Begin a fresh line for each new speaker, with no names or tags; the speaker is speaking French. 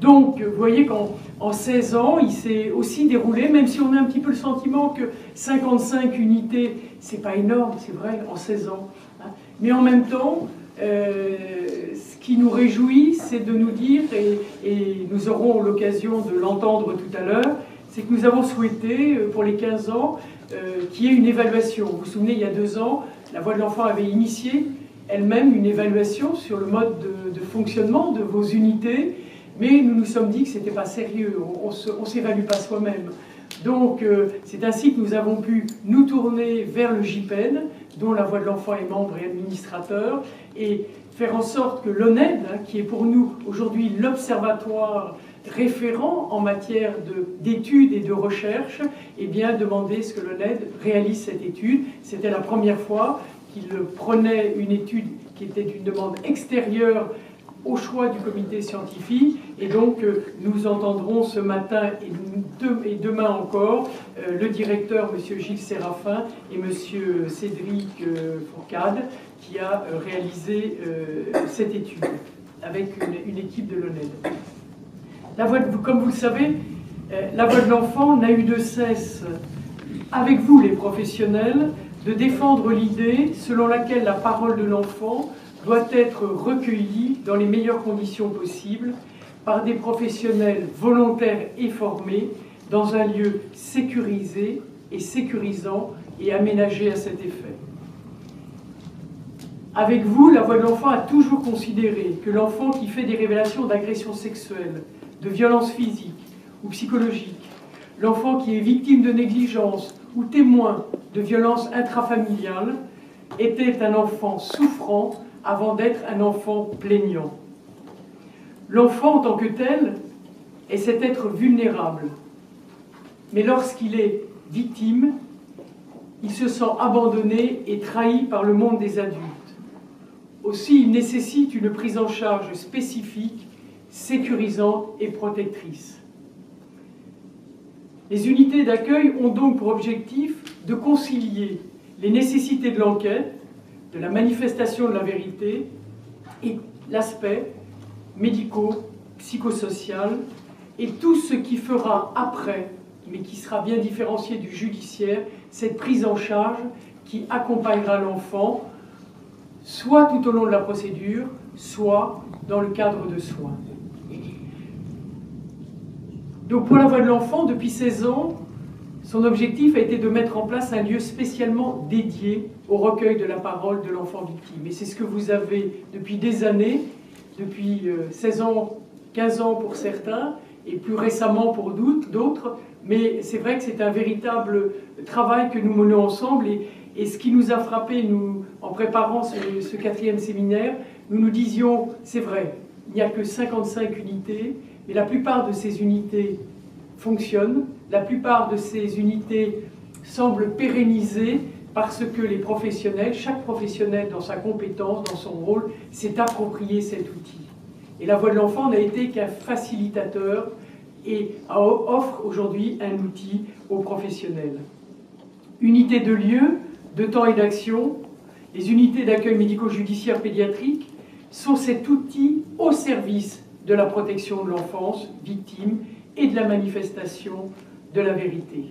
Donc, vous voyez qu'en 16 ans, il s'est aussi déroulé, même si on a un petit peu le sentiment que 55 unités, c'est pas énorme, c'est vrai, en 16 ans. Hein. Mais en même temps, ce qui nous réjouit, c'est de nous dire, et nous aurons l'occasion de l'entendre tout à l'heure, c'est que nous avons souhaité, pour les 15 ans, qu'il y ait une évaluation. Vous vous souvenez, il y a 2 ans, la Voix de l'enfant avait initié elle-même une évaluation sur le mode de fonctionnement de vos unités, mais nous nous sommes dit que ce n'était pas sérieux, on ne s'évalue pas soi-même. Donc c'est ainsi que nous avons pu nous tourner vers le JPEN, dont la Voix de l'enfant est membre et administrateur, et faire en sorte que l'ONED, hein, qui est pour nous aujourd'hui l'observatoire référent en matière d'études et de recherche, eh bien demander ce que l'ONED réalise cette étude. C'était la première fois qu'il prenait une étude qui était une demande extérieure au choix du comité scientifique, et donc nous entendrons ce matin et demain encore le directeur, M. Gilles Séraphin, et M. Cédric Fourcade, qui a réalisé cette étude avec une équipe de l'ONED. Comme vous le savez, la Voix de l'enfant n'a eu de cesse, avec vous les professionnels, de défendre l'idée selon laquelle la parole de l'enfant doit être recueillie dans les meilleures conditions possibles par des professionnels volontaires et formés dans un lieu sécurisé et sécurisant et aménagé à cet effet. Avec vous, la Voix de l'enfant a toujours considéré que l'enfant qui fait des révélations d'agressions sexuelles, de violences physiques ou psychologiques, l'enfant qui est victime de négligence ou témoin de violences intrafamiliales, était un enfant souffrant avant d'être un enfant plaignant. L'enfant en tant que tel est cet être vulnérable. Mais lorsqu'il est victime, il se sent abandonné et trahi par le monde des adultes. Aussi, il nécessite une prise en charge spécifique, sécurisante et protectrice. Les unités d'accueil ont donc pour objectif de concilier les nécessités de l'enquête, de la manifestation de la vérité et l'aspect médico-psychosocial et tout ce qui fera après, mais qui sera bien différencié du judiciaire, cette prise en charge qui accompagnera l'enfant soit tout au long de la procédure, soit dans le cadre de soins. Donc pour la Voix de l'enfant, depuis 16 ans, son objectif a été de mettre en place un lieu spécialement dédié au recueil de la parole de l'enfant victime. Et c'est ce que vous avez depuis des années, depuis 16 ans, 15 ans pour certains, et plus récemment pour d'autres. Mais c'est vrai que c'est un véritable travail que nous menons ensemble. Et ce qui nous a frappé, nous, en préparant ce 4e séminaire, nous nous disions, c'est vrai, il n'y a que 55 unités, mais la plupart de ces unités fonctionnent, la plupart de ces unités semblent pérennisées parce que les professionnels, chaque professionnel dans sa compétence, dans son rôle, s'est approprié cet outil. Et la Voix de l'enfant n'a été qu'un facilitateur et offre aujourd'hui un outil aux professionnels. Unité de lieu, de temps et d'action, les unités d'accueil médico-judiciaire pédiatrique sont cet outil au service de la protection de l'enfance victime et de la manifestation de la vérité.